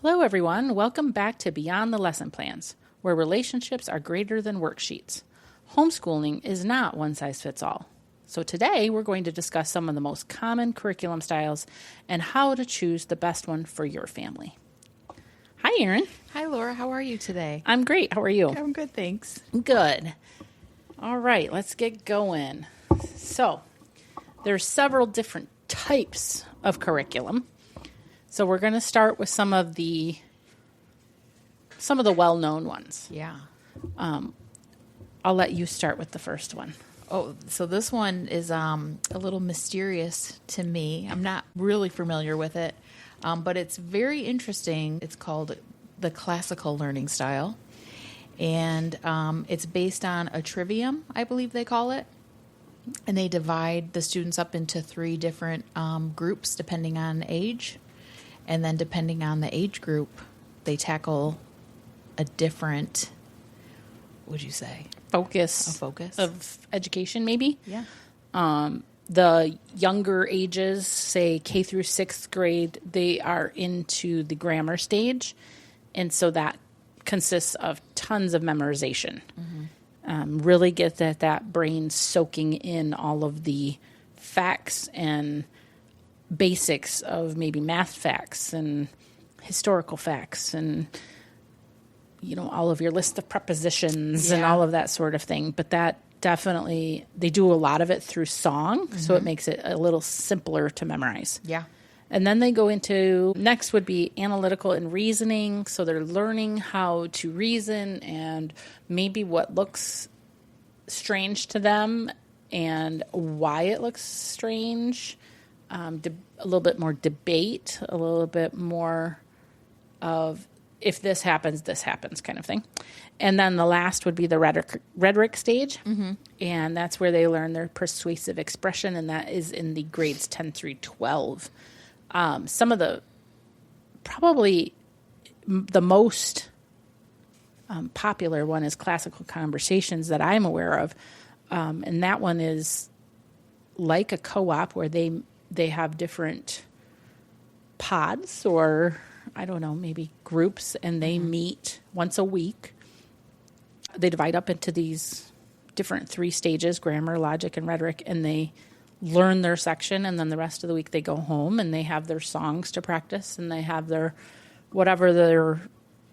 Hello, everyone. Welcome back to Beyond the Lesson Plans, where relationships are greater than worksheets. Homeschooling is not one size fits all. So today we're going to discuss some of the most common curriculum styles and how to choose the best one for your family. Hi, Erin. Hi, Laura. How are you today? I'm great. How are you? I'm good, thanks. Good. All right, let's get going. So there's several different types of curriculum. So we're going to start with some of the well-known ones. Yeah. I'll let you start with the first one. Oh, so this one is a little mysterious to me. I'm not really familiar with it, but it's very interesting. It's called the classical learning style, and it's based on a trivium, I believe they call it. And they divide the students up into 3 different groups depending on age. And then depending on the age group, they tackle a different, what'd you say? Focus of education, maybe. Yeah. The younger ages, say K through 6th grade, they are into the grammar stage. And so that consists of tons of memorization. Mm-hmm. Really get that brain soaking in all of the facts and basics of maybe math facts and historical facts and, you know, all of your list of prepositions and all of that sort of thing. But that definitely, they do a lot of it through song, so it makes it a little simpler to memorize. Yeah. And then they go into, next would be analytical and reasoning. So they're learning how to reason and maybe what looks strange to them and why it looks strange. A little bit more debate, a little bit more of if this happens kind of thing. And then the last would be the rhetoric stage. Mm-hmm. And that's where they learn their persuasive expression, and that is in the grades 10 through 12. Some of probably the most popular one is classical conversations that I'm aware of. And that one is like a co-op where they have different pods or, I don't know, maybe groups, and they meet once a week. They divide up into these different 3 stages, grammar, logic, and rhetoric, and they learn their section, and then the rest of the week they go home, and they have their songs to practice, and they have their whatever their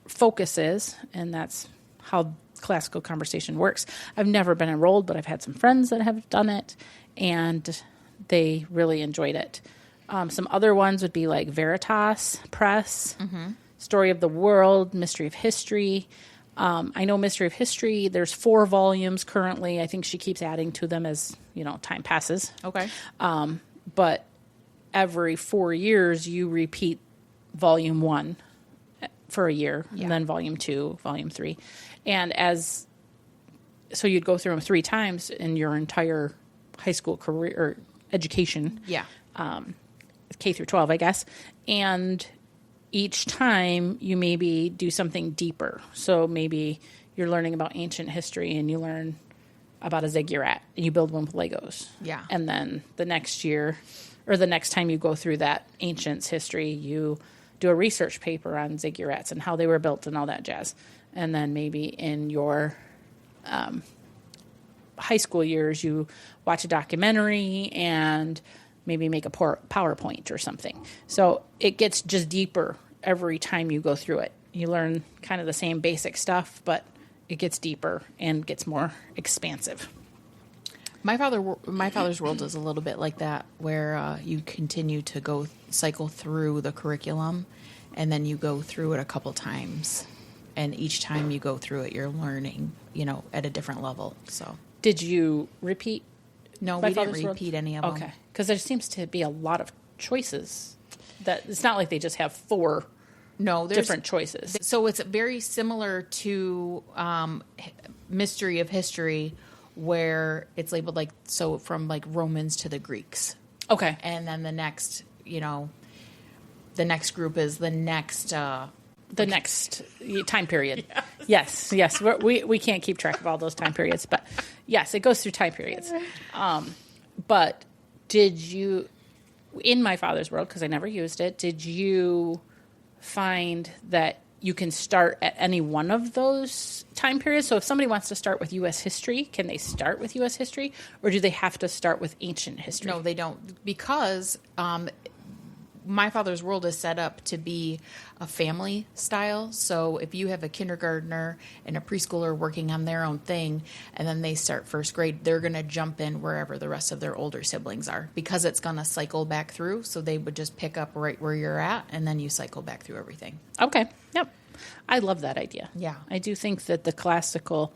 focus is, and that's how classical conversation works. I've never been enrolled, but I've had some friends that have done it, and they really enjoyed it. Some other ones would be like Veritas Press, Story of the World, Mystery of History. I know Mystery of History, there's 4 volumes currently. I think she keeps adding to them as, time passes. Okay. But every 4 years, you repeat volume 1 for a year, and then volume 2, volume 3. And so you'd go through them 3 times in your entire high school career or education. Yeah. K through 12, I guess. And each time you maybe do something deeper. So maybe you're learning about ancient history and you learn about a ziggurat and you build one with Legos. Yeah. And then the next year or the next time you go through that ancient's history, you do a research paper on ziggurats and how they were built and all that jazz. And then maybe in your high school years, you watch a documentary and maybe make a PowerPoint or something. So it gets just deeper every time you go through it. You learn kind of the same basic stuff, but it gets deeper and gets more expansive. My father's world is a little bit like that, where you continue to cycle through the curriculum, and then you go through it a couple times. And each time you go through it, you're learning, at a different level. So, did you repeat? No, we didn't repeat any of them. Okay, because there seems to be a lot of choices. That it's not like they just have 4 different choices. So it's very similar to Mystery of History, where it's labeled from Romans to the Greeks. Okay, and then the next group is the next time period. Yes. We can't keep track of all those time periods, but yes, it goes through time periods. But did you, in my father's world, because I never used it, did you find that you can start at any one of those time periods. So if somebody wants to start with U.S. history, can they start with U.S. history, or do they have to start with ancient history? No, they don't, because My Father's World is set up to be a family style. So if you have a kindergartner and a preschooler working on their own thing, and then they start first grade, they're going to jump in wherever the rest of their older siblings are, because it's going to cycle back through. So they would just pick up right where you're at, and then you cycle back through everything. Okay. Yep. I love that idea. Yeah. I do think that the classical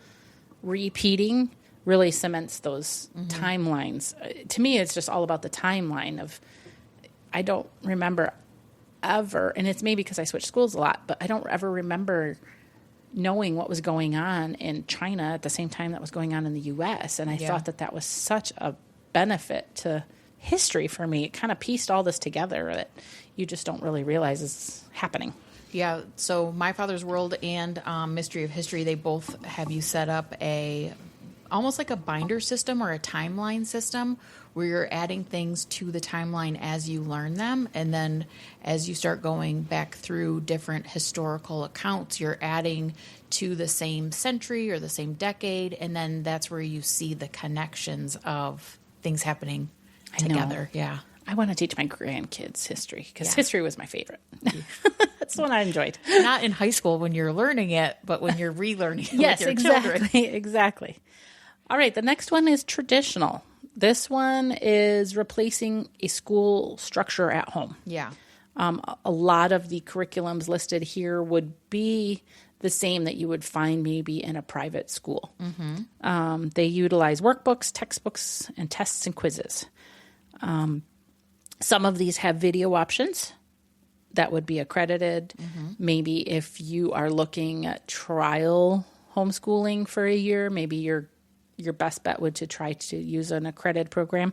repeating really cements those timelines. To me, it's just all about the timeline of, I don't remember ever, and it's maybe because I switched schools a lot, but I don't ever remember knowing what was going on in China at the same time that was going on in the U.S. And I thought that was such a benefit to history for me. It kind of pieced all this together that you just don't really realize is happening. Yeah, so My Father's World and Mystery of History, they both have you set up almost like a binder system or a timeline system, where you're adding things to the timeline as you learn them. And then as you start going back through different historical accounts, you're adding to the same century or the same decade. And then that's where you see the connections of things happening together. Yeah. I want to teach my grandkids history, because history was my favorite. That's the one I enjoyed. Not in high school when you're learning it, but when you're relearning it with your children. Exactly. All right, the next one is traditional. This one is replacing a school structure at home. Yeah. A lot of the curriculums listed here would be the same that you would find maybe in a private school. They utilize workbooks, textbooks, and tests and quizzes. Some of these have video options that would be accredited. Maybe if you are looking at trial homeschooling for a year, maybe your best bet would to try to use an accredited program.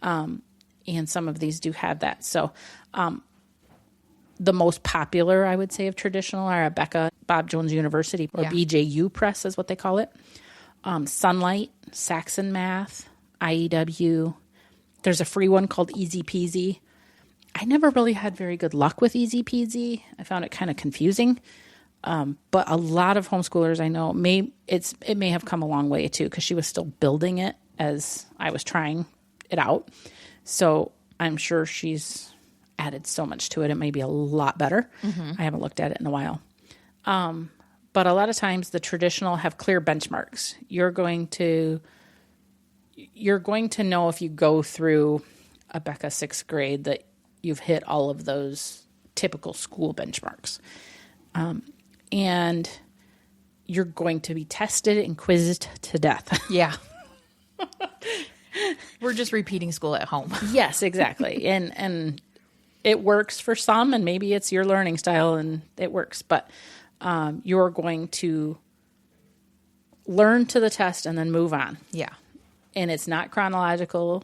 And some of these do have that. So the most popular, I would say, of traditional are Rebecca Bob Jones University, or BJU Press is what they call it. Sunlight, Saxon Math, IEW. There's a free one called Easy Peasy. I never really had very good luck with Easy Peasy. I found it kind of confusing. But a lot of homeschoolers I know it may have come a long way too, because she was still building it as I was trying it out. So I'm sure she's added so much to it. It may be a lot better. I haven't looked at it in a while. But a lot of times the traditional have clear benchmarks. You're going to know if you go through a Becca 6th grade that you've hit all of those typical school benchmarks. And you're going to be tested and quizzed to death. Yeah. We're just repeating school at home. Yes, exactly. And it works for some, and maybe it's your learning style and it works. But you're going to learn to the test and then move on. Yeah. And it's not chronological.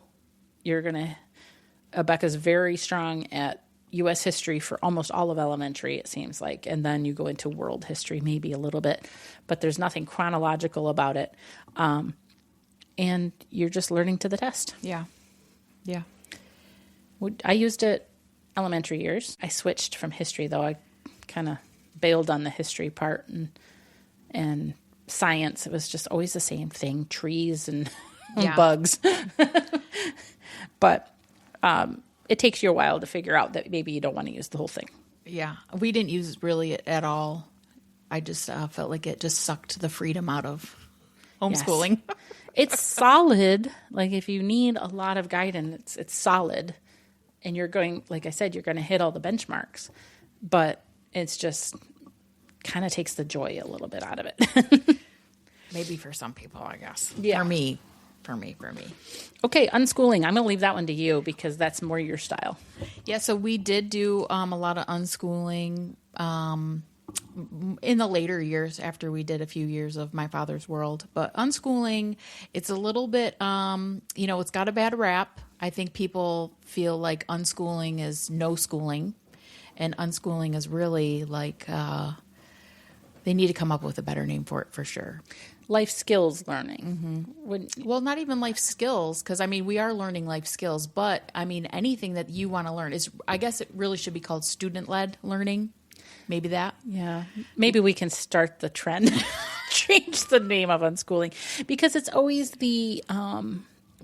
Becca's very strong at U.S. history for almost all of elementary, it seems like. And then you go into world history maybe a little bit. But there's nothing chronological about it. And you're just learning to the test. Yeah. Yeah. I used it elementary years. I switched from history, though. I kind of bailed on the history part. And science, it was just always the same thing, trees and bugs. But it takes you a while to figure out that maybe you don't want to use the whole thing. Yeah. We didn't use it really at all. I just felt like it just sucked the freedom out of homeschooling. Yes. It's solid. Like if you need a lot of guidance, it's solid. And you're going, like I said, you're going to hit all the benchmarks. But it's just kind of takes the joy a little bit out of it. Maybe for some people, I guess. Yeah. For me. Okay, unschooling. I'm going to leave that one to you because that's more your style. Yeah, so we did do a lot of unschooling in the later years after we did a few years of My Father's World. But unschooling, it's a little bit, it's got a bad rap. I think people feel like unschooling is no schooling. And unschooling is really like, they need to come up with a better name for it for sure. Life skills learning. Well, not even life skills, because, we are learning life skills, but, anything that you want to learn is, I guess it really should be called student-led learning. Maybe that. Yeah. Maybe we can start the trend, change the name of unschooling, because it's always the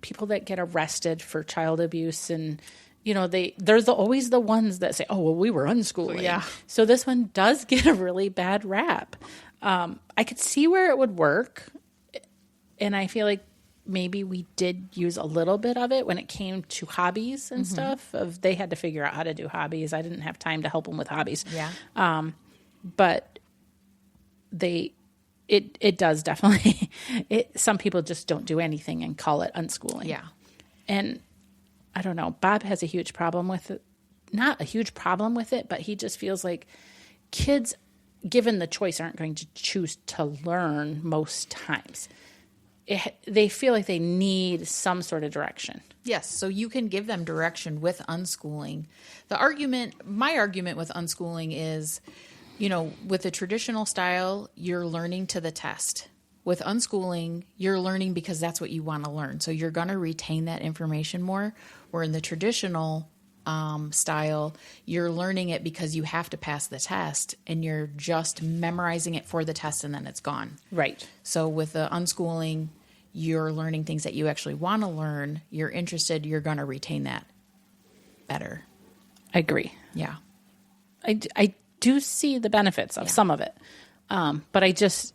people that get arrested for child abuse, and always the ones that say, "Oh, well, we were unschooling." Yeah. So this one does get a really bad rap. I could see where it would work, and I feel like maybe we did use a little bit of it when it came to hobbies and stuff. They had to figure out how to do hobbies. I didn't have time to help them with hobbies. Yeah. But it does definitely. Some people just don't do anything and call it unschooling. Yeah. And I don't know. Bob has a huge problem with it. Not a huge problem with it, but he just feels like kids, given the choice, aren't going to choose to learn most times. They feel like they need some sort of direction. Yes, so you can give them direction with unschooling. My argument with unschooling is, with the traditional style, you're learning to the test. With unschooling, you're learning because that's what you want to learn. So you're going to retain that information more. Where in the traditional style, you're learning it because you have to pass the test, and you're just memorizing it for the test, and then it's gone. Right. So with the unschooling, you're learning things that you actually want to learn. You're interested. You're going to retain that better. I agree. Yeah. I do see the benefits of some of it. But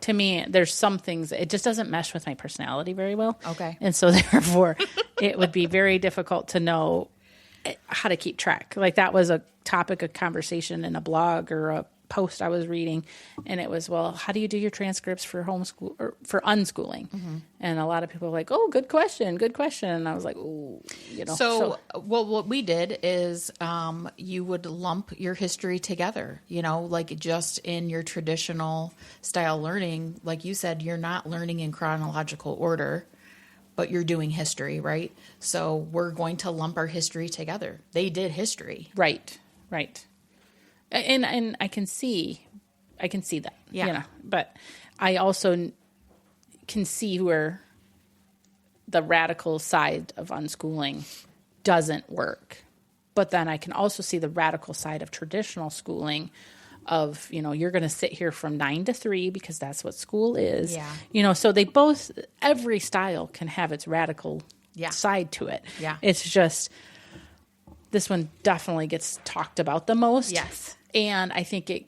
to me, there's some things, it just doesn't mesh with my personality very well. Okay. And so therefore, it would be very difficult to know how to keep track. Like that was a topic of conversation in a blog or a post I was reading, and it was, well, how do you do your transcripts for homeschool or for unschooling? And a lot of people were like, oh, good question. And I was like, oh, So what we did is you would lump your history together, like just in your traditional style learning. Like you said, you're not learning in chronological order, but you're doing history, right? So we're going to lump our history together. They did history. Right. And I can see that, Yeah. but I also can see where the radical side of unschooling doesn't work. But then I can also see the radical side of traditional schooling of, you're going to sit here from 9 to 3 because that's what school is. Yeah. So every style can have its radical side to it. Yeah. It's just, this one definitely gets talked about the most. Yes. And I think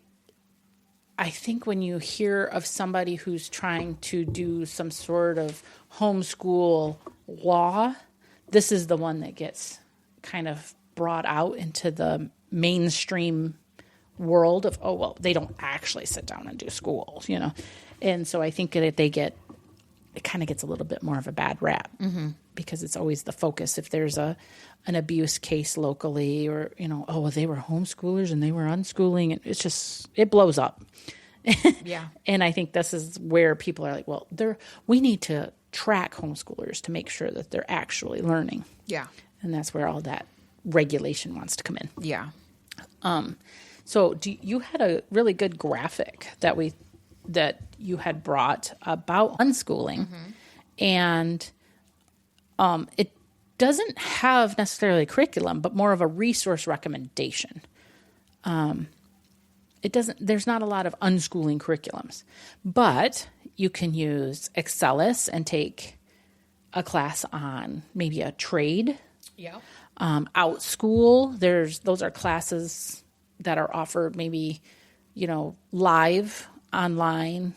when you hear of somebody who's trying to do some sort of homeschool law, this is the one that gets kind of brought out into the mainstream world of, oh, well, they don't actually sit down and do school, And so I think that it kind of gets a little bit more of a bad rap because it's always the focus. If there's an abuse case locally or, oh, well, they were homeschoolers and they were unschooling. It blows up. Yeah. And I think this is where people are like, well, we need to track homeschoolers to make sure that they're actually learning. Yeah. And that's where all that regulation wants to come in. Yeah. So you had a really good graphic that you had brought about unschooling, and it doesn't have necessarily a curriculum, but more of a resource recommendation. There's not a lot of unschooling curriculums, but you can use Excelis and take a class on maybe a trade. Yeah. Outschool, those are classes that are offered maybe, live online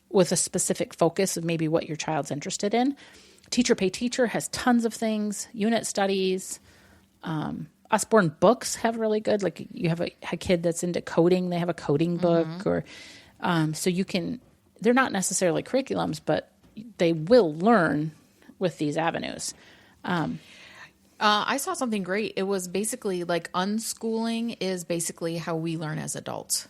with a specific focus of maybe what your child's interested in. Teacher Pay Teacher has tons of things. Unit studies. Usborne books have really good, like you have a kid that's into coding, they have a coding book, or so they're not necessarily curriculums, but they will learn with these avenues. I saw something great. It was basically like unschooling is basically how we learn as adults.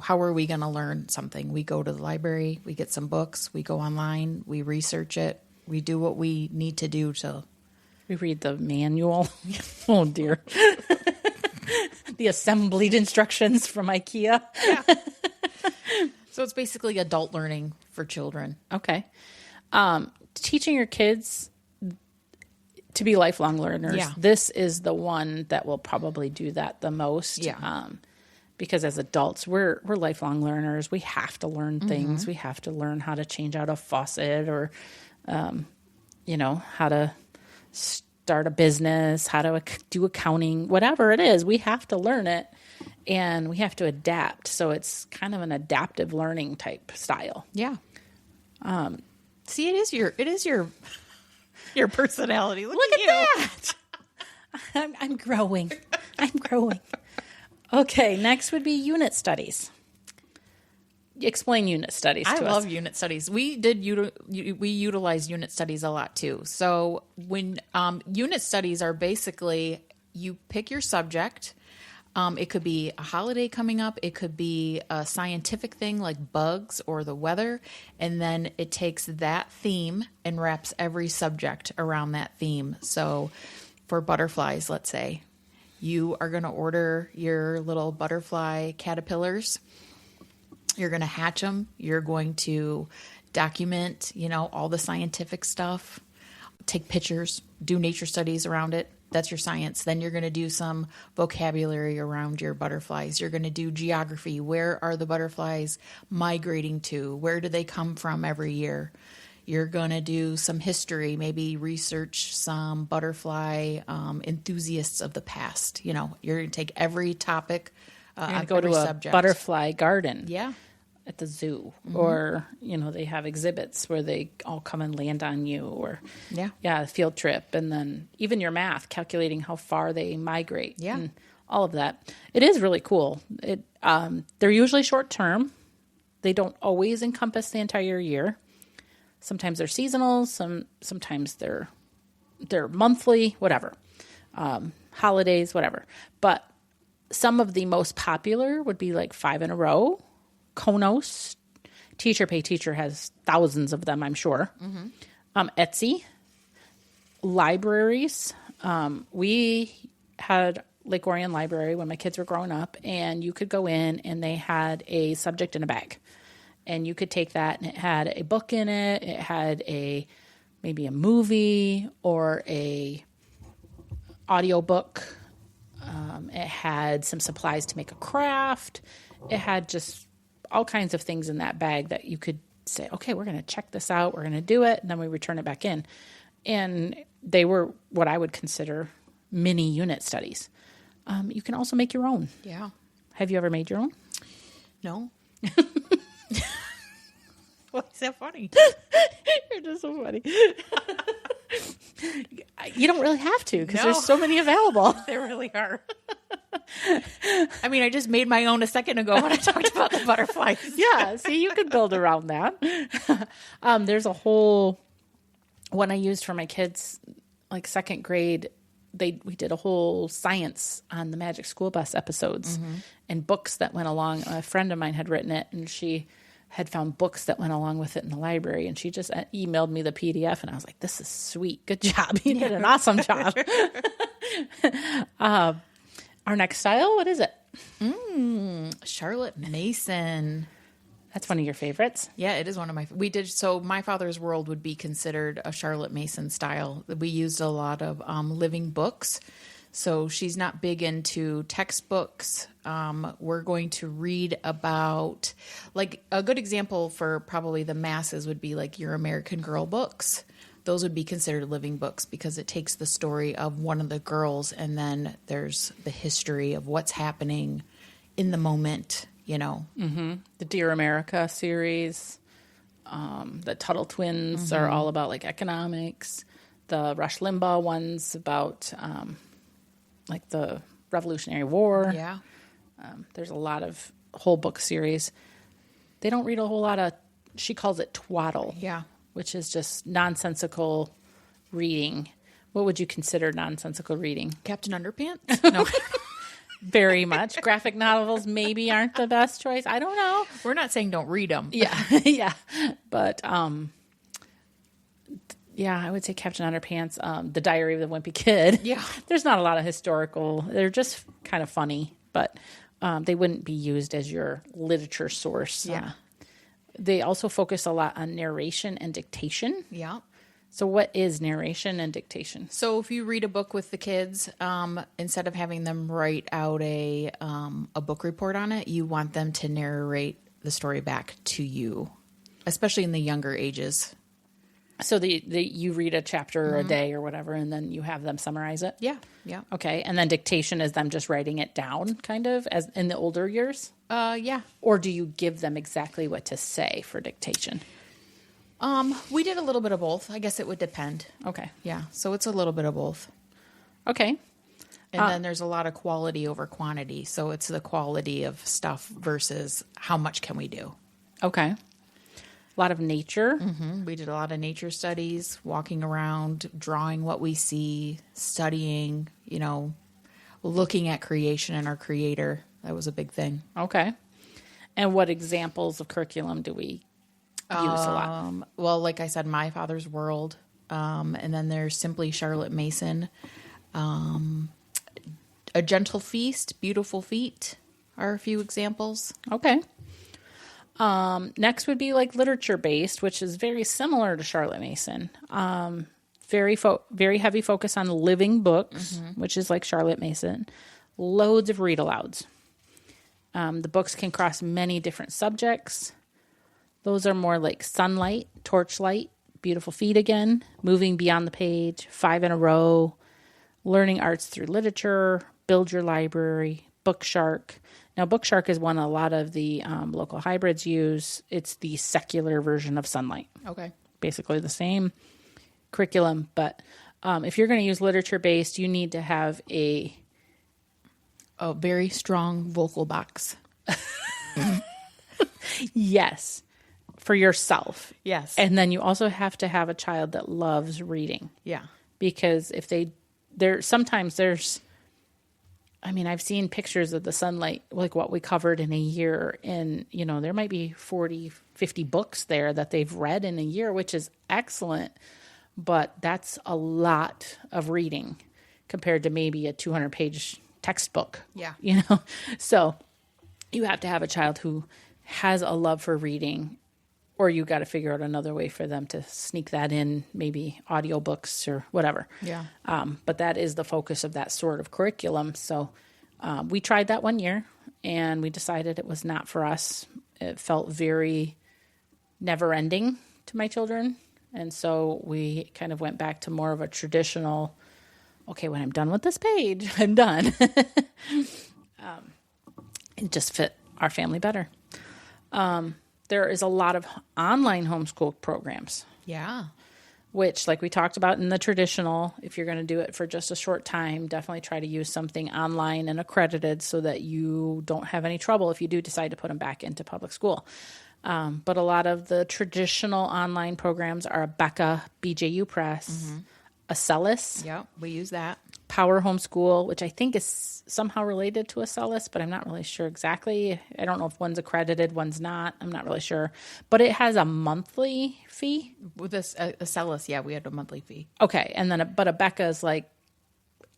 How are we going to learn something? We go to the library, we get some books, we go online, we research it, we do what we need to do to... We read the manual. Oh, dear. The assembled instructions from IKEA. Yeah. So it's basically adult learning for children. Okay. Teaching your kids to be lifelong learners. Yeah. This is the one that will probably do that the most. Yeah. because as adults, we're lifelong learners. We have to learn things. We have to learn how to change out a faucet or, how to start a business, how to do accounting, whatever it is. We have to learn it and we have to adapt. So it's kind of an adaptive learning type style. Yeah. See, it is your personality. Look at that. I'm growing. I'm growing. Okay, next would be unit studies. Explain unit studies to us. I love unit studies. We utilize unit studies a lot too. So when unit studies are basically, you pick your subject. It could be a holiday coming up. It could be a scientific thing like bugs or the weather. And then it takes that theme and wraps every subject around that theme. So for butterflies, let's say, you are going to order your little butterfly caterpillars. You're going to hatch them. You're going to document, all the scientific stuff, take pictures, do nature studies around it. That's your science. Then you're going to do some vocabulary around your butterflies. You're going to do geography. Where are the butterflies migrating to? Where do they come from every year? You're going to do some history, maybe research some butterfly enthusiasts of the past. You're going to take every topic on go every to a subject. Butterfly garden. Yeah. At the zoo, or they have exhibits where they all come and land on you, or a field trip, and then even your math, calculating how far they migrate, and all of that. It is really cool. They're usually short term. They don't always encompass the entire year. Sometimes they're seasonal. Sometimes they're monthly, whatever, holidays, whatever. But some of the most popular would be like 5 in a row. Konos, Teacher Pay Teacher has thousands of them, I'm sure. Etsy, libraries. We had Lake Orion Library when my kids were growing up, and you could go in and they had a subject in a bag. And you could take that and it had a book in it. It had maybe a movie or a audiobook. It had some supplies to make a craft. It had just all kinds of things in that bag that you could say, okay, we're going to check this out. We're going to do it. And then we return it back in. And they were what I would consider mini unit studies. You can also make your own. Yeah. Have you ever made your own? No. Why is that funny? You're just so funny. You don't really have to because No. there's so many available. There really are. I mean, I just made my own a second ago when I talked about the butterflies. Yeah, see, you could build around that. There's a whole one I used for my kids, like second grade. We did a whole science on the Magic School Bus episodes and books that went along. A friend of mine had written it, and she had found books that went along with it in the library, and she just emailed me the PDF, and I was like, this is sweet. Good job. You did an awesome job. Our next style, what is it? Charlotte Mason. That's one of your favorites. Yeah, it is one of my. So My Father's World would be considered a Charlotte Mason style. We used a lot of living books. So she's not big into textbooks. We're going to read about, like, a good example for probably the masses would be like your American Girl books. Those would be considered living books because it takes the story of one of the girls and then there's the history of what's happening in the moment, Mm-hmm. The Dear America series, the Tuttle Twins are all about like economics. The Rush Limbaugh ones about like the Revolutionary War. Yeah. There's a lot of whole book series. They don't read a whole lot of, she calls it twaddle. Yeah. Which is just nonsensical reading. What would you consider nonsensical reading? Captain Underpants? No. Very much. Graphic novels maybe aren't the best choice. I don't know. We're not saying don't read them. Yeah. Yeah. But, yeah, I would say Captain Underpants, The Diary of the Wimpy Kid. Yeah. There's not a lot of historical. They're just kind of funny, but they wouldn't be used as your literature source. Yeah. They also focus a lot on narration and dictation. Yeah. So what is narration and dictation? So if you read a book with the kids, instead of having them write out a book report on it, you want them to narrate the story back to you, especially in the younger ages. So you read a chapter a day or whatever, and then you have them summarize it? Yeah. Yeah. Okay. And then dictation is them just writing it down, kind of, as in the older years? Yeah. Or do you give them exactly what to say for dictation? We did a little bit of both. I guess it would depend. Okay. Yeah. So it's a little bit of both. Okay. And then there's a lot of quality over quantity. So it's the quality of stuff versus how much can we do. Okay. A lot of nature. We did a lot of nature studies, walking around, drawing what we see, studying, looking at creation and our creator. That was a big thing. Okay. And what examples of curriculum do we use a lot? Well, like I said, My Father's World. And then there's Simply Charlotte Mason. A Gentle Feast, Beautiful Feet are a few examples. Okay. Next would be like literature based, which is very similar to Charlotte Mason. Very heavy focus on living books, which is like Charlotte Mason. Loads of read alouds. The books can cross many different subjects. Those are more like Sunlight, Torchlight, Beautiful Feet again, Moving Beyond the Page, 5 in a Row, Learning Arts Through Literature, Build Your Library, Bookshark. Now, Bookshark is one a lot of the local hybrids use. It's the secular version of Sunlight. Okay. Basically the same curriculum, but if you're going to use literature-based, you need to have a very strong vocal box. Yes, for yourself. Yes. And then you also have to have a child that loves reading. Yeah. Because if sometimes there's, I've seen pictures of the Sunlight, like what we covered in a year, and, there might be 40, 50 books there that they've read in a year, which is excellent, but that's a lot of reading compared to maybe a 200-page textbook. Yeah. So you have to have a child who has a love for reading, or you got to figure out another way for them to sneak that in, maybe audiobooks or whatever. Yeah. But that is the focus of that sort of curriculum. So we tried that one year, and we decided it was not for us. It felt very never-ending to my children. And so we kind of went back to more of a traditional, okay, when I'm done with this page, I'm done. It just fit our family better. There is a lot of online homeschool programs. Yeah. Which, like we talked about in the traditional, if you're going to do it for just a short time, definitely try to use something online and accredited so that you don't have any trouble if you do decide to put them back into public school. But a lot of the traditional online programs are Becca, BJU Press, Acellus. Yeah, we use that. Power Homeschool, which I think is somehow related to Acellus, but I'm not really sure exactly. I don't know if one's accredited, one's not. I'm not really sure. But it has a monthly fee. With this Acellus, yeah, we had a monthly fee. Okay, and then but a Becca is like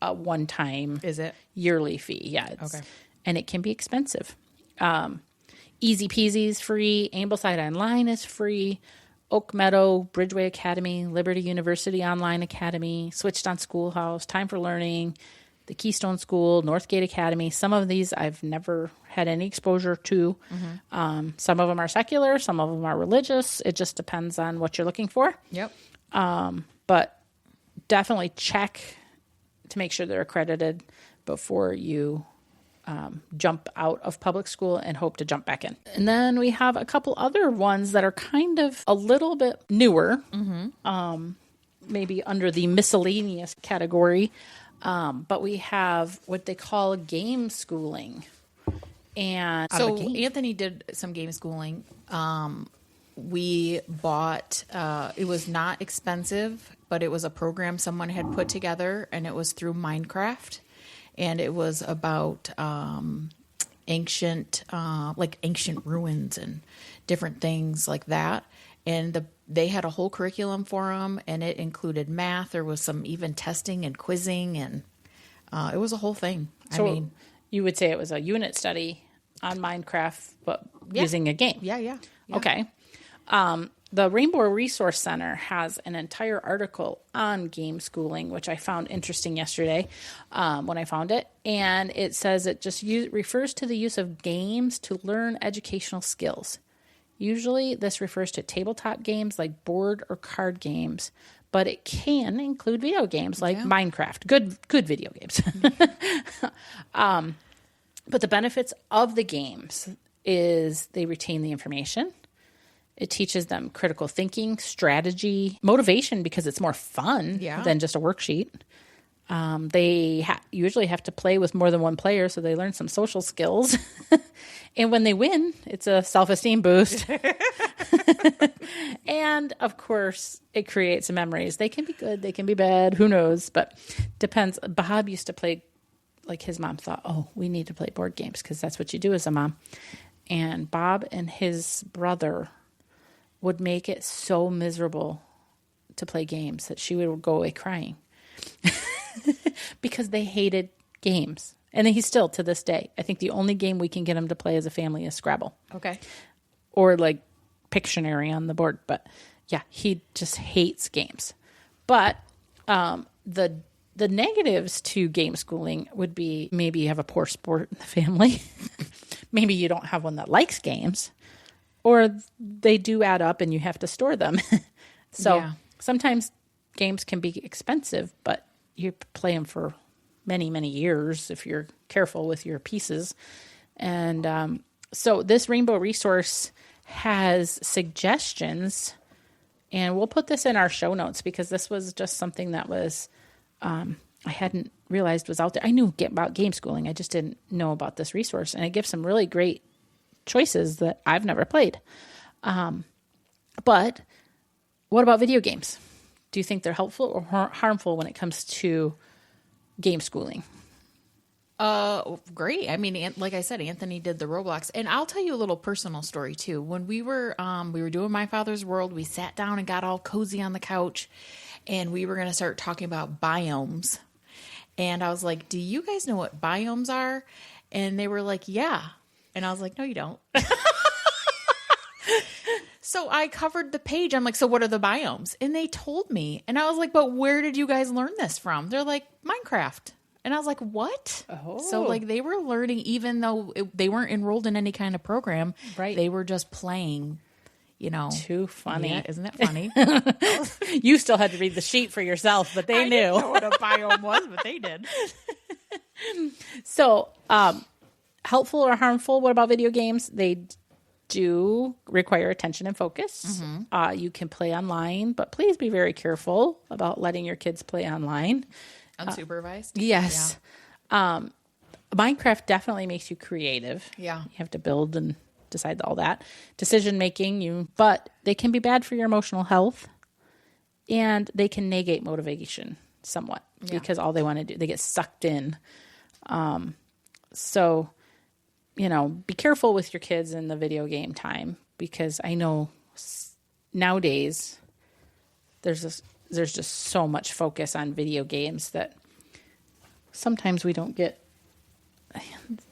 a one-time Is it? yearly fee. Yeah. Okay. And it can be expensive. Easy Peasy is free. Ambleside Online is free. Oak Meadow, Bridgeway Academy, Liberty University Online Academy, Switched on Schoolhouse, Time for Learning, the Keystone School, Northgate Academy. Some of these I've never had any exposure to. Some of them are secular. Some of them are religious. It just depends on what you're looking for. Yep. But definitely check to make sure they're accredited before you jump out of public school and hope to jump back in. And then we have a couple other ones that are kind of a little bit newer, maybe under the miscellaneous category. But we have what they call game schooling. And so Anthony did some game schooling. We bought, it was not expensive, but it was a program someone had put together, and it was through Minecraft. And it was about ancient ruins and different things like that. And they had a whole curriculum for them, and it included math. There was some even testing and quizzing, and it was a whole thing. So you would say it was a unit study on Minecraft, but using a game. Yeah. Okay. The Rainbow Resource Center has an entire article on game schooling, which I found interesting yesterday when I found it. And it says it just refers to the use of games to learn educational skills. Usually this refers to tabletop games like board or card games, but it can include video games like Minecraft, good video games. But the benefits of the games is they retain the information. It teaches them critical thinking, strategy, motivation because it's more fun than just a worksheet. They usually have to play with more than one player, so they learn some social skills. And when they win, it's a self-esteem boost. And, of course, it creates memories. They can be good, they can be bad, who knows, but depends. Bob used to play, like his mom thought, oh, we need to play board games because that's what you do as a mom. And Bob and his brother would make it so miserable to play games that she would go away crying because they hated games. And he's still to this day. I think the only game we can get him to play as a family is Scrabble. Okay. Or like Pictionary on the board. But yeah, he just hates games. But the negatives to game schooling would be maybe you have a poor sport in the family. Maybe you don't have one that likes games. Or they do add up and you have to store them. So sometimes games can be expensive, but you play them for many, many years if you're careful with your pieces. And so this Rainbow resource has suggestions, and we'll put this in our show notes because this was just something that was I hadn't realized was out there. I knew about game schooling. I just didn't know about this resource. And it gives some really great choices that I've never played. But what about video games? Do you think they're helpful or harmful when it comes to game schooling? Great. I mean, like I said, Anthony did the Roblox, and I'll tell you a little personal story too. When we were doing My Father's World, we sat down and got all cozy on the couch, and we were going to start talking about biomes. And I was like, "Do you guys know what biomes are?" And they were like, "Yeah." And I was like, "No, you don't." So I covered the page. I'm like, "So what are the biomes?" And they told me. And I was like, "But where did you guys learn this from?" They're like, "Minecraft." And I was like, "What?" Oh. So like they were learning even though they weren't enrolled in any kind of program. Right. They were just playing, Too funny. Yeah, isn't that funny? You still had to read the sheet for yourself, but they knew. I didn't know what a biome was, but they did. So, helpful or harmful? What about video games? They do require attention and focus. Mm-hmm. You can play online, but please be very careful about letting your kids play online. Unsupervised? Yes. Yeah. Minecraft definitely makes you creative. Yeah. You have to build and decide all that. Decision making, but they can be bad for your emotional health, and they can negate motivation somewhat because all they want to do, they get sucked in. So, be careful with your kids in the video game time because I know nowadays there's just so much focus on video games that sometimes we don't get.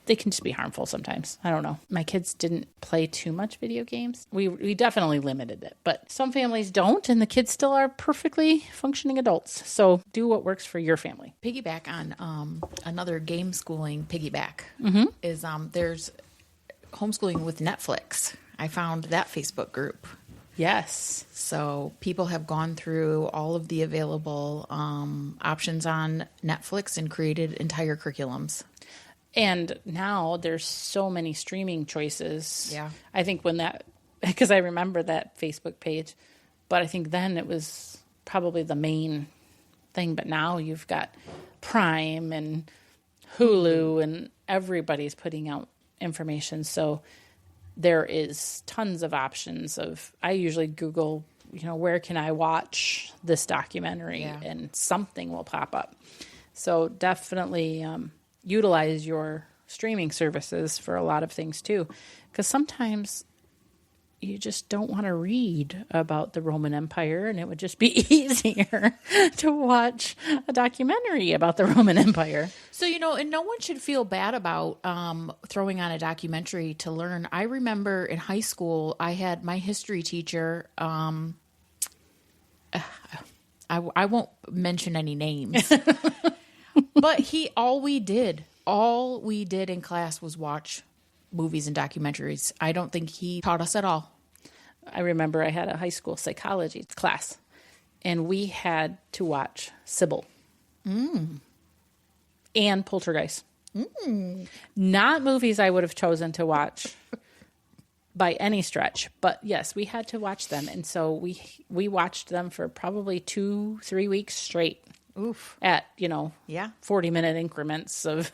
They can just be harmful sometimes. I don't know. My kids didn't play too much video games. We definitely limited it, but some families don't, and the kids still are perfectly functioning adults. So do what works for your family. Piggyback on another game schooling piggyback is there's homeschooling with Netflix. I found that Facebook group. Yes. So people have gone through all of the available options on Netflix and created entire curriculums. And now there's so many streaming choices. Yeah. I think because I remember that Facebook page, but I think then it was probably the main thing. But now you've got Prime and Hulu and everybody's putting out information. So there is tons of options I usually Google, where can I watch this documentary? Yeah. And something will pop up. So definitely, utilize your streaming services for a lot of things too. Because sometimes, you just don't want to read about the Roman Empire, and it would just be easier to watch a documentary about the Roman Empire. So, and no one should feel bad about throwing on a documentary to learn. I remember in high school, I had my history teacher. I won't mention any names, but all we did in class was watch movies and documentaries. I don't think he taught us at all. I remember I had a high school psychology class, and we had to watch Sybil and Poltergeist. Not movies I would have chosen to watch by any stretch, but yes, we had to watch them. And so we watched them for probably 2-3 weeks straight. Oof. At, 40-minute increments of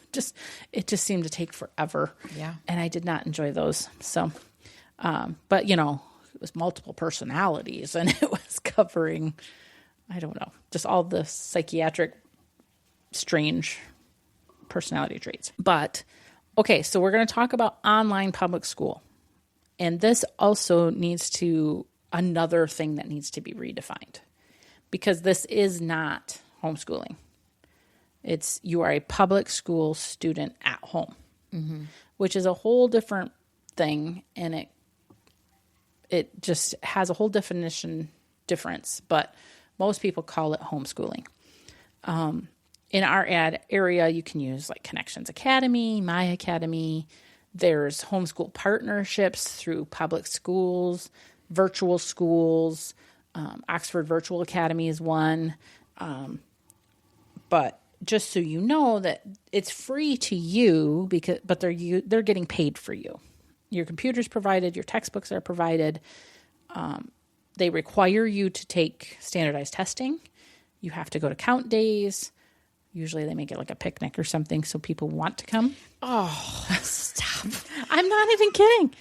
it just seemed to take forever. Yeah. And I did not enjoy those. So, but it was multiple personalities, and it was covering, I don't know, just all the psychiatric strange personality traits. But, okay, so we're going to talk about online public school. And this also another thing that needs to be redefined, because this is not homeschooling. You are a public school student at home, which is a whole different thing, and it just has a whole definition difference, but most people call it homeschooling. In our area, you can use like Connections Academy, My Academy. There's homeschool partnerships through public schools, virtual schools. Oxford Virtual Academy is one. But just so you know that it's free to you, but they're getting paid for you. Your computer's provided, your textbooks are provided. They require you to take standardized testing. You have to go to count days. Usually they make it like a picnic or something so people want to come. Oh, stop. I'm not even kidding.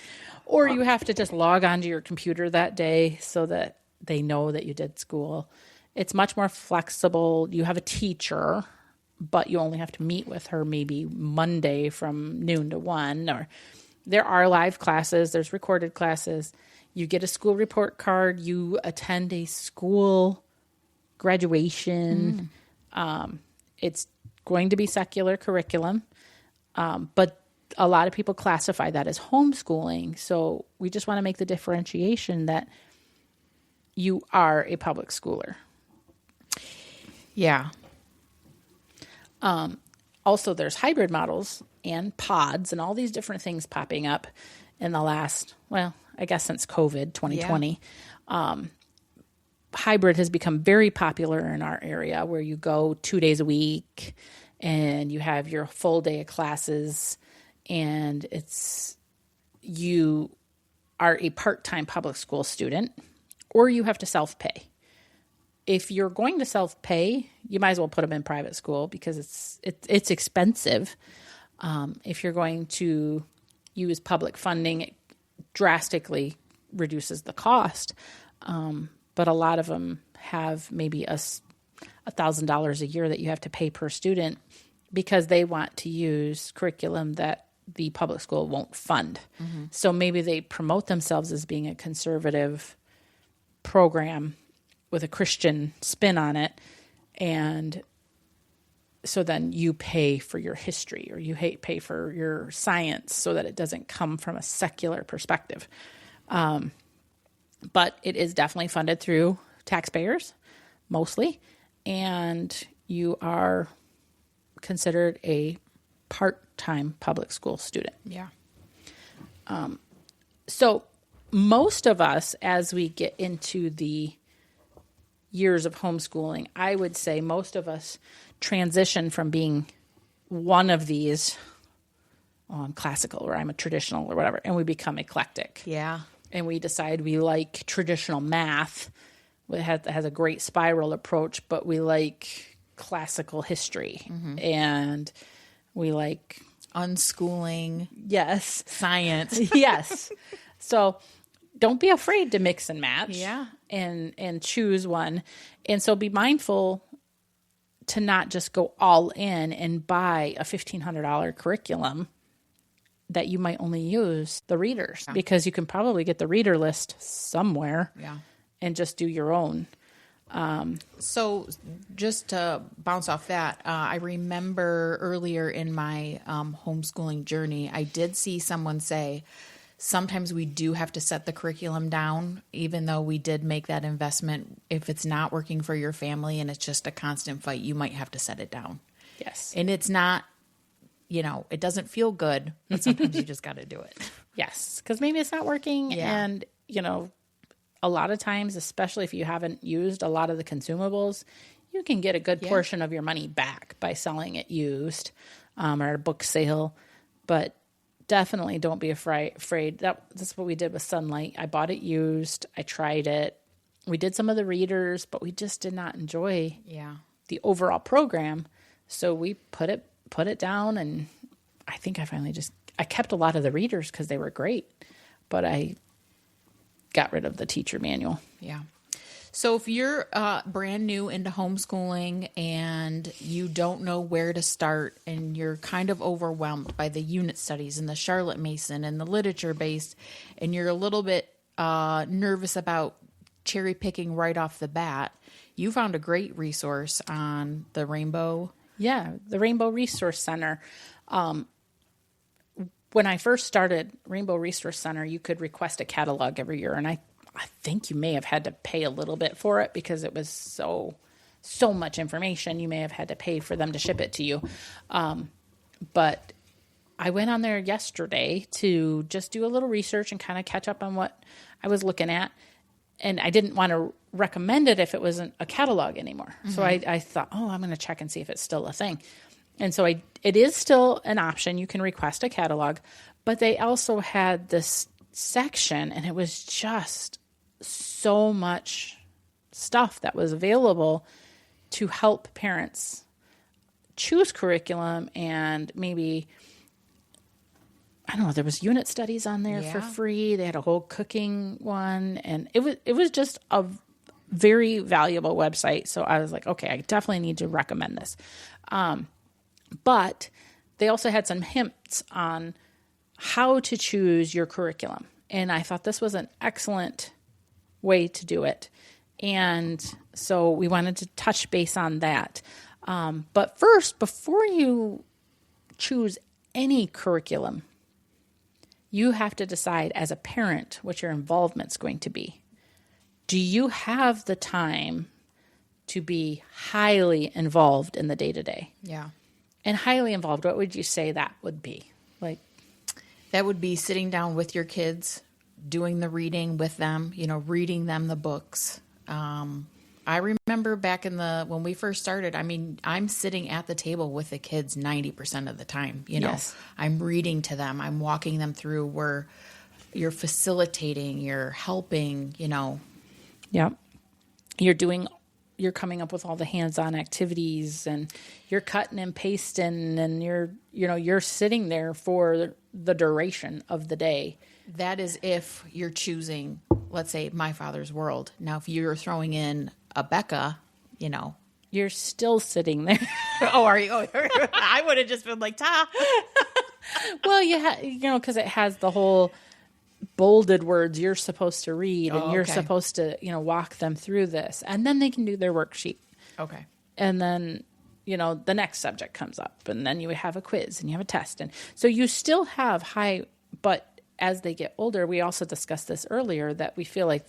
Or you have to just log onto your computer that day so that they know that you did school. It's much more flexible. You have a teacher, but you only have to meet with her maybe Monday from noon to 1. Or there are live classes. There's recorded classes. You get a school report card. You attend a school graduation. It's going to be secular curriculum, but a lot of people classify that as homeschooling. So we just want to make the differentiation that you are a public schooler. Yeah. Also, there's hybrid models and pods and all these different things popping up in the last, I guess since COVID 2020. Yeah. Hybrid has become very popular in our area, where you go 2 days a week and you have your full day of classes, and you are a part-time public school student, or you have to self-pay. If you're going to self-pay, you might as well put them in private school because it's expensive. If you're going to use public funding, it drastically reduces the cost. But a lot of them have maybe $1,000 a year that you have to pay per student because they want to use curriculum that the public school won't fund. So maybe they promote themselves as being a conservative program with a Christian spin on it. And so then you pay for your history, or you pay for your science so that it doesn't come from a secular perspective. But it is definitely funded through taxpayers, mostly, and you are considered a part-time public school student. Yeah. So most of us, as we get into the years of homeschooling, I would say most of us transition from being one of these, I'm classical, or I'm a traditional, or whatever, and we become eclectic. Yeah. And we decide we like traditional math. It has a great spiral approach, but we like classical history. And we like unschooling. Yes. Science. Yes. So don't be afraid to mix and match. Yeah. And choose one. And so be mindful to not just go all in and buy a $1,500 curriculum that you might only use the readers because you can probably get the reader list somewhere and just do your own. So just to bounce off that, I remember earlier in my homeschooling journey, I did see someone say, sometimes we do have to set the curriculum down, even though we did make that investment. If it's not working for your family and it's just a constant fight, you might have to set it down. Yes. And it's not, it doesn't feel good, but sometimes you just got to do it. Yes. Because maybe it's not working. Yeah. And, a lot of times, especially if you haven't used a lot of the consumables, you can get a good portion of your money back by selling it used or at a book sale. But definitely don't be afraid. That's what we did with Sunlight. I bought it used. I tried it. We did some of the readers, but we just did not enjoy the overall program. So we put it down, and I think I kept a lot of the readers because they were great, but I got rid of the teacher manual. Yeah. So if you're brand new into homeschooling and you don't know where to start and you're kind of overwhelmed by the unit studies and the Charlotte Mason and the literature based, and you're a little bit nervous about cherry picking right off the bat, you found a great resource on the Rainbow. Yeah, the Rainbow Resource Center. When I first started Rainbow Resource Center, you could request a catalog every year, and I think you may have had to pay a little bit for it because it was so much information. You may have had to pay for them to ship it to you. But I went on there yesterday to just do a little research and kind of catch up on what I was looking at. And I didn't want to recommend it if it wasn't a catalog anymore. Mm-hmm. So I thought, I'm going to check and see if it's still a thing. And so it is still an option. You can request a catalog, but they also had this section, and it was just so much stuff that was available to help parents choose curriculum. And maybe, I don't know, there was unit studies on there for free. They had a whole cooking one, and it was just a very valuable website. So I was like, okay, I definitely need to recommend this. But they also had some hints on how to choose your curriculum. And I thought this was an excellent way to do it. And so we wanted to touch base on that. But first, before you choose any curriculum, you have to decide as a parent what your involvement's going to be. Do you have the time to be highly involved in the day-to-day? Yeah. And highly involved, what would you say that would be? Like, that would be sitting down with your kids, doing the reading with them, reading them the books. I remember back when we first started, I'm sitting at the table with the kids 90% of the time, Yes. I'm reading to them. I'm walking them through where you're facilitating, you're helping, Yep. You're coming up with all the hands-on activities, and you're cutting and pasting, and you're sitting there for the duration of the day. That is if you're choosing, let's say, My Father's World. Now, if you're throwing in a Becca, you're still sitting there. Oh, are you? Oh, I would have just been like, ta. Well, because it has the whole bolded words you're supposed to read, and you're supposed to, walk them through this, and then they can do their worksheet. Okay. And then, the next subject comes up, and then you have a quiz and you have a test. And so you still have but as they get older, we also discussed this earlier, that we feel like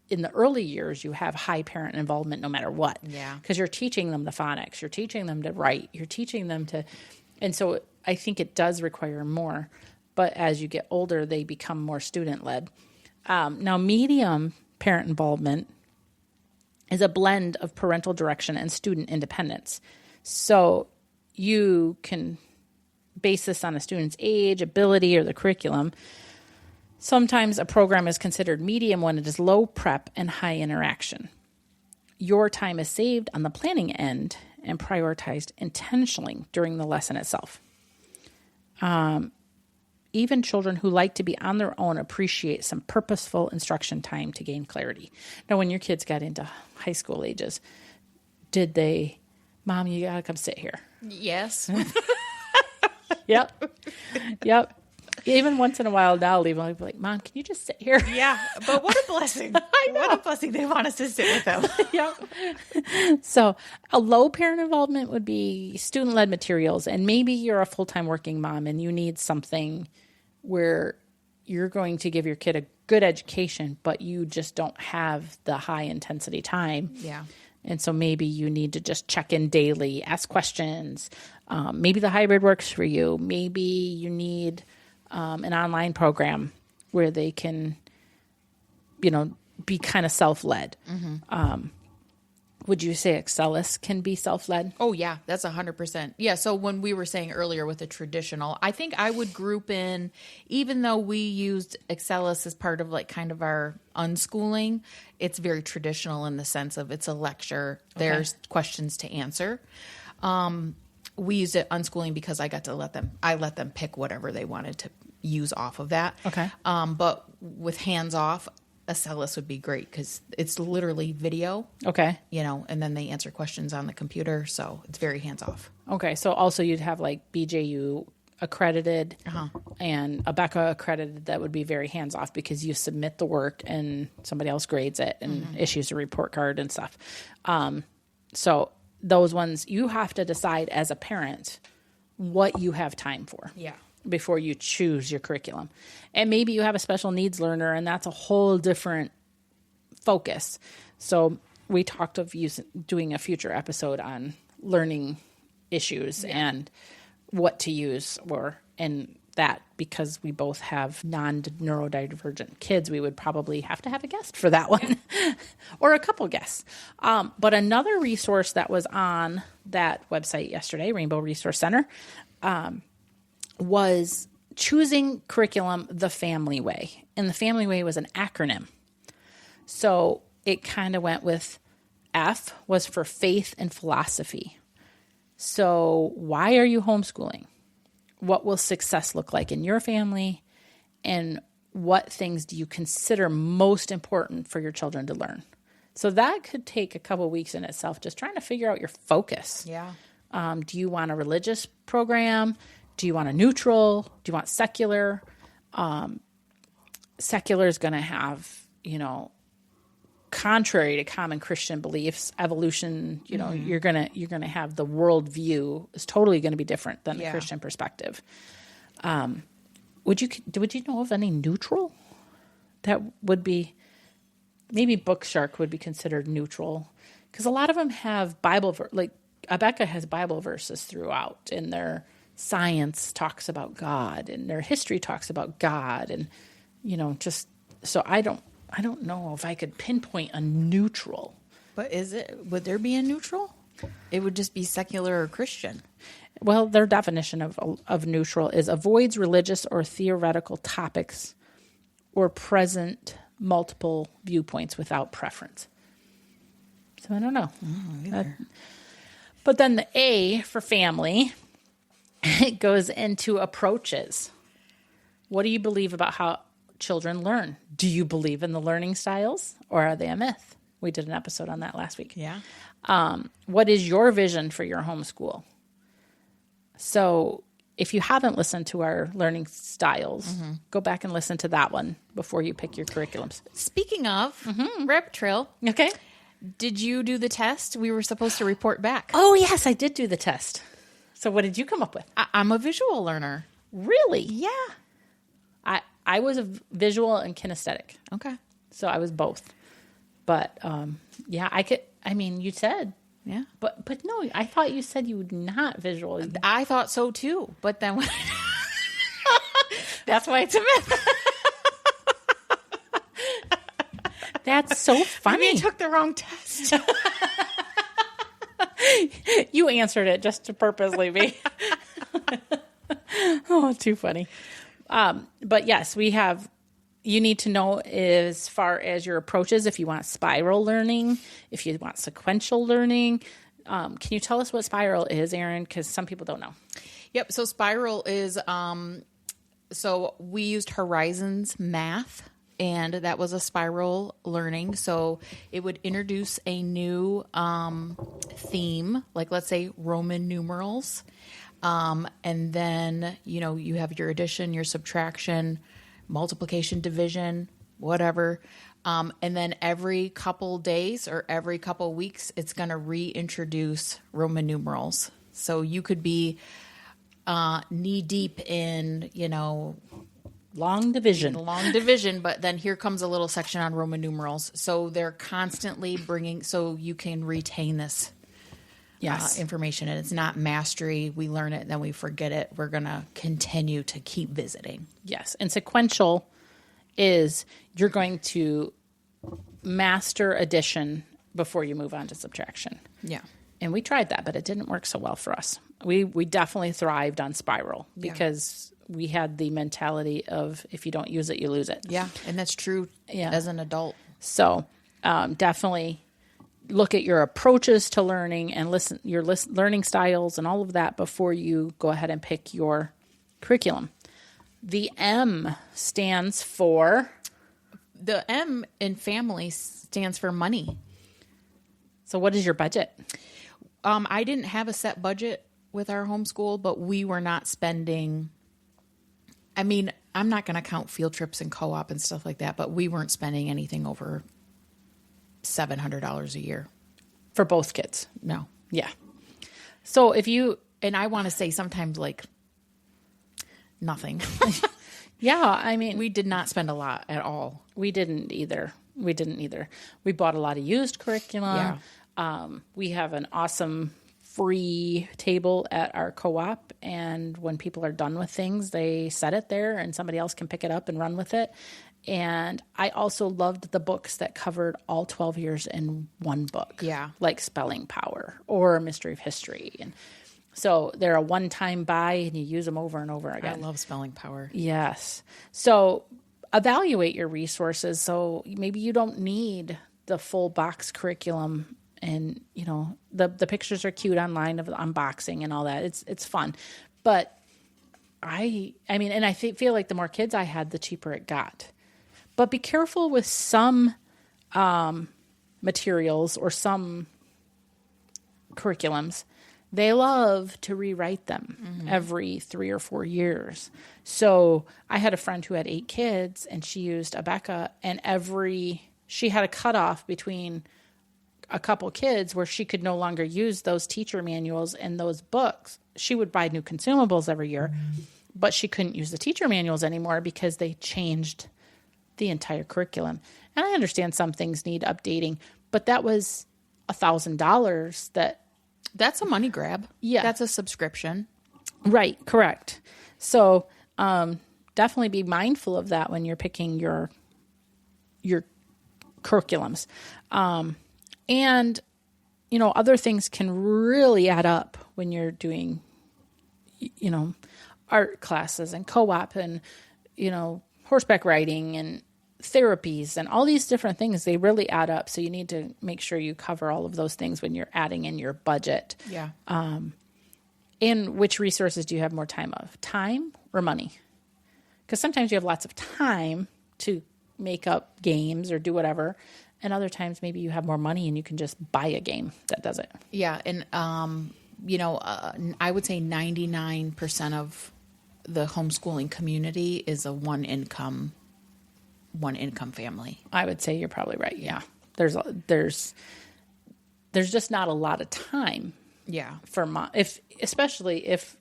in the early years, you have high parent involvement no matter what. Yeah. Because you're teaching them the phonics, you're teaching them to write, you're teaching them to, and so I think it does require more. But as you get older, they become more student-led. Now, medium parent involvement is a blend of parental direction and student independence. So you can base this on a student's age, ability, or the curriculum. Sometimes a program is considered medium when it is low prep and high interaction. Your time is saved on the planning end and prioritized intentionally during the lesson itself. Even children who like to be on their own appreciate some purposeful instruction time to gain clarity. Now, when your kids got into high school ages, did they, Mom, you got to come sit here? Yes. Yep. Even once in a while now, I'll be like, Mom, can you just sit here? Yeah, but what a blessing. I know. What a blessing they want us to sit with them. Yep. So a low parent involvement would be student-led materials. And maybe you're a full-time working mom and you need something where you're going to give your kid a good education, but you just don't have the high-intensity time. Yeah. And so maybe you need to just check in daily, ask questions. Maybe the hybrid works for you. Maybe you need an online program where they can, be kind of self-led. Would you say Excellus can be self-led? Oh, yeah, that's 100%. Yeah, so when we were saying earlier with the traditional, I think I would group in, even though we used Excellus as part of like kind of our unschooling, it's very traditional in the sense of it's a lecture. There's questions to answer. We used it unschooling because I let them pick whatever they wanted to use off of that. Okay. But with hands off, Excellus would be great because it's literally video. Okay. And then they answer questions on the computer. So it's very hands off. Okay. So also you'd have like BJU accredited and ABECA accredited. That would be very hands off because you submit the work and somebody else grades it and issues a report card and stuff. So those ones you have to decide as a parent what you have time for. Yeah. Before you choose your curriculum. And maybe you have a special needs learner and that's a whole different focus. So we talked of doing a future episode on learning issues and what to use and that because we both have non-neurodivergent kids, we would probably have to have a guest for that one or a couple guests. But another resource that was on that website yesterday, Rainbow Resource Center, was choosing curriculum the family way. And the family way was an acronym. So it kind of went with F was for faith and philosophy. So why are you homeschooling? What will success look like in your family? And what things do you consider most important for your children to learn? So that could take a couple of weeks in itself, just trying to figure out your focus. Yeah. Do you want a religious program? Do you want a neutral? Do you want secular? Secular is going to have, contrary to common Christian beliefs, evolution. You're gonna have the worldview is totally going to be different than the Christian perspective. Would you know of any neutral that would be? Maybe Bookshark would be considered neutral because a lot of them have Bible like ABECA has Bible verses throughout in their. Science talks about God and their history talks about God and just so I don't know if I could pinpoint a neutral. But would there be a neutral? It would just be secular or Christian. Well, their definition of neutral is avoids religious or theoretical topics or present multiple viewpoints without preference. So I don't know. But then the A for family, it goes into approaches. What do you believe about how children learn? Do you believe in the learning styles or are they a myth? We did an episode on that last week. Yeah. What is your vision for your homeschool? So if you haven't listened to our learning styles, go back and listen to that one before you pick your curriculums. Speaking of rabbit trail. Okay. Did you do the test? We were supposed to report back. Oh, yes, I did do the test. So what did you come up with? I'm a visual learner. Really? Yeah. I was a visual and kinesthetic. Okay. So I was both. But yeah, you said. Yeah. But no, I thought you said you would not visual. I thought so too. But then when that's why it's a myth. That's so funny. You took the wrong test. You answered it just to purposely be. Oh, too funny. But yes, you need to know as far as your approaches, if you want spiral learning, if you want sequential learning. Can you tell us what spiral is, Erin? Because some people don't know. Yep. So spiral is, so we used Horizons Math. And that was a spiral learning. So it would introduce a new theme, like let's say Roman numerals. And then, you have your addition, your subtraction, multiplication, division, whatever. And then every couple days or every couple weeks, it's going to reintroduce Roman numerals. So you could be knee deep in, Long division. But then here comes a little section on Roman numerals. So they're constantly so you can retain this information. And it's not mastery. We learn it, then we forget it. We're going to continue to keep visiting. Yes. And sequential is you're going to master addition before you move on to subtraction. Yeah. And we tried that, but it didn't work so well for us. We definitely thrived on spiral because we had the mentality of if you don't use it, you lose it. Yeah, and that's true as an adult. So definitely look at your approaches to learning and learning styles and all of that before you go ahead and pick your curriculum. The M stands for? The M in family stands for money. So what is your budget? I didn't have a set budget with our homeschool, but we were not spending. I mean, I'm not going to count field trips and co-op and stuff like that, but we weren't spending anything over $700 a year. For both kids? No. Yeah. So and I want to say sometimes like nothing. Yeah, I mean. We did not spend a lot at all. We didn't either. We bought a lot of used curriculum. Yeah. We have an awesome free table at our co-op, and when people are done with things, they set it there and somebody else can pick it up and run with it. And I also loved the books that covered all 12 years in one book. Yeah. Like Spelling Power or Mystery of History. And so they're a one-time buy and you use them over and over again. I love Spelling Power. Yes. So evaluate your resources. So maybe you don't need the full box curriculum. And, the pictures are cute online of the unboxing and all that. It's fun. But I feel like the more kids I had, the cheaper it got. But be careful with some materials or some curriculums. They love to rewrite them every 3 or 4 years. So I had a friend who had 8 kids, and she used Abeka, and she had a cutoff between a couple kids where she could no longer use those teacher manuals and those books. She would buy new consumables every year, but she couldn't use the teacher manuals anymore because they changed the entire curriculum. And I understand some things need updating, but that was $1,000 that's a money grab. Yeah. That's a subscription. Right. Correct. So, definitely be mindful of that when you're picking your curriculums. And, other things can really add up when you're doing, art classes and co-op and, horseback riding and therapies and all these different things. They really add up. So you need to make sure you cover all of those things when you're adding in your budget. Yeah. And which resources do you have more time of? Time or money? Because sometimes you have lots of time to make up games or do whatever. And other times maybe you have more money and you can just buy a game that does it. Yeah. And, I would say 99% of the homeschooling community is a one income family. I would say you're probably right. Yeah. There's just not a lot of time. Yeah. For mom, especially if,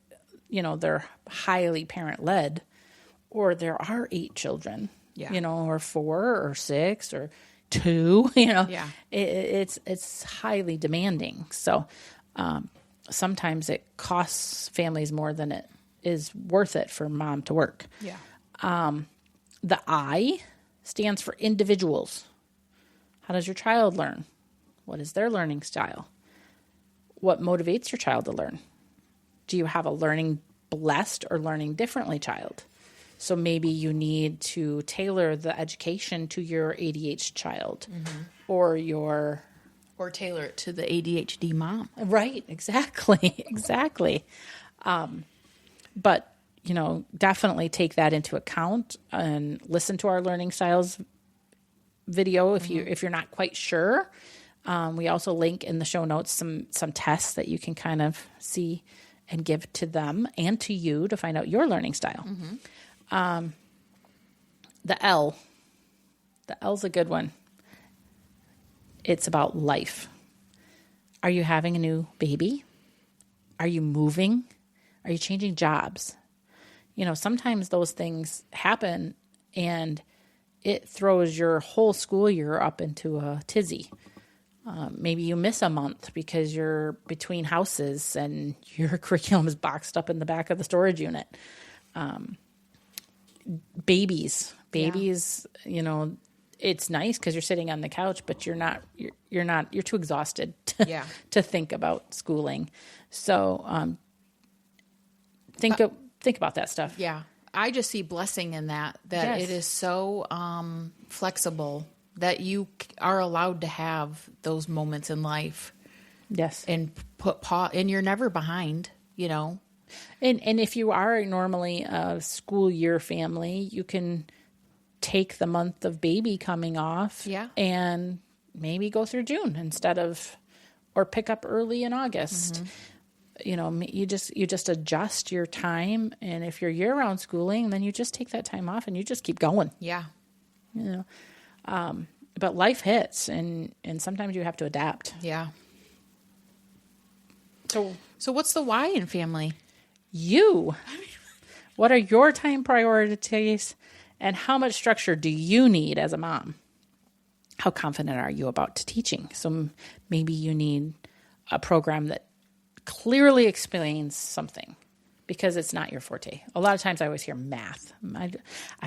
they're highly parent led or there are 8 children, or 4 or 6 or 2, Yeah. It's highly demanding. So, sometimes it costs families more than it is worth it for mom to work. Yeah. The I stands for individuals. How does your child learn? What is their learning style? What motivates your child to learn? Do you have a learning blessed or learning differently child? So maybe you need to tailor the education to your ADHD child or tailor it to the ADHD mom. Right, exactly. But, definitely take that into account and listen to our learning styles video if you're not quite sure. We also link in the show notes some tests that you can kind of see and give to them and to you to find out your learning style. The L. The L's a good one. It's about life. Are you having a new baby? Are you moving? Are you changing jobs? Sometimes those things happen and it throws your whole school year up into a tizzy. Maybe you miss a month because you're between houses and your curriculum is boxed up in the back of the storage unit. Babies, it's nice because you're sitting on the couch, but you're too exhausted to think about schooling. So, think about that stuff. Yeah. I just see blessing in that yes. It is so flexible that you are allowed to have those moments in life. Yes. And and you're never behind, And if you are normally a school year family, you can take the month of baby coming off and maybe go through June or pick up early in August. You just adjust your time. And if you're year-round schooling, then you just take that time off and you just keep going. Yeah. But life hits and sometimes you have to adapt. Yeah. So what's the why in family? What are your time priorities and how much structure do you need as a mom? How confident are you about teaching? So maybe you need a program that clearly explains something because it's not your forte. A lot of times I always hear math. I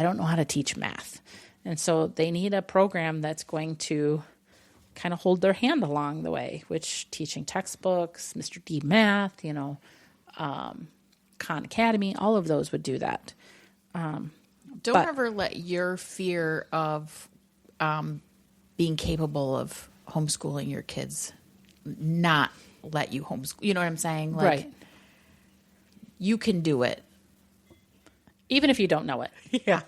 don't know how to teach math. And so they need a program that's going to kind of hold their hand along the way, which teaching textbooks, Mr. D Math, Khan Academy, all of those would do that. Don't ever let your fear of being capable of homeschooling your kids not let you homeschool. You know what I'm saying? Right. You can do it. Even if you don't know it. Yeah.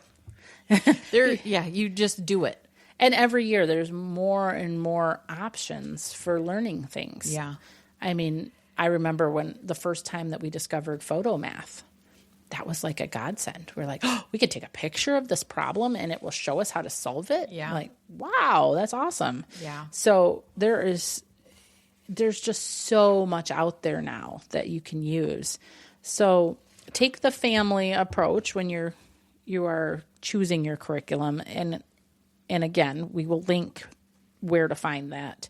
You just do it. And every year there's more and more options for learning things. Yeah. I mean, I remember when the first time that we discovered photo math, that was like a godsend. We're like, we could take a picture of this problem and it will show us how to solve it. Yeah. Like, wow, that's awesome. Yeah. So there's just so much out there now that you can use. So take the family approach when you are choosing your curriculum. And again, we will link where to find that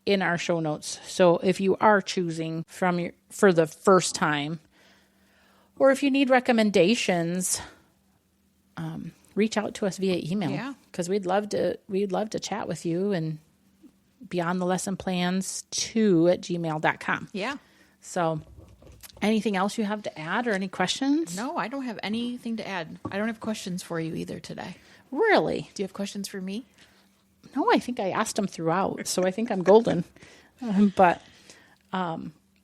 in our show notes. So if you are choosing for the first time, or if you need recommendations, reach out to us via email. Yeah. Because we'd love to chat with you and beyond the lesson plans 2@gmail.com. Yeah. So anything else you have to add or any questions? No, I don't have anything to add. I don't have questions for you either today. Really? Do you have questions for me? No, I think I asked them throughout, so I think I'm golden. But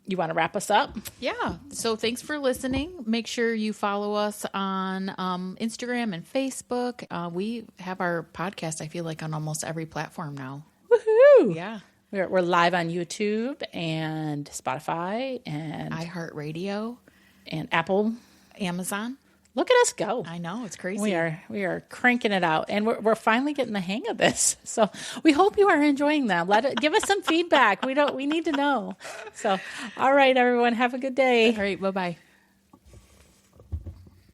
you want to wrap us up? Yeah. So thanks for listening. Make sure you follow us on Instagram and Facebook. We have our podcast, I feel like, on almost every platform now. Woohoo! Yeah. We're live on YouTube and Spotify and iHeartRadio and Apple, Amazon. Look at us go. I know, it's crazy. We are cranking it out, and we're finally getting the hang of this. So we hope you are enjoying that. Give us some feedback. We need to know. So, all right, everyone, have a good day. All right, bye-bye.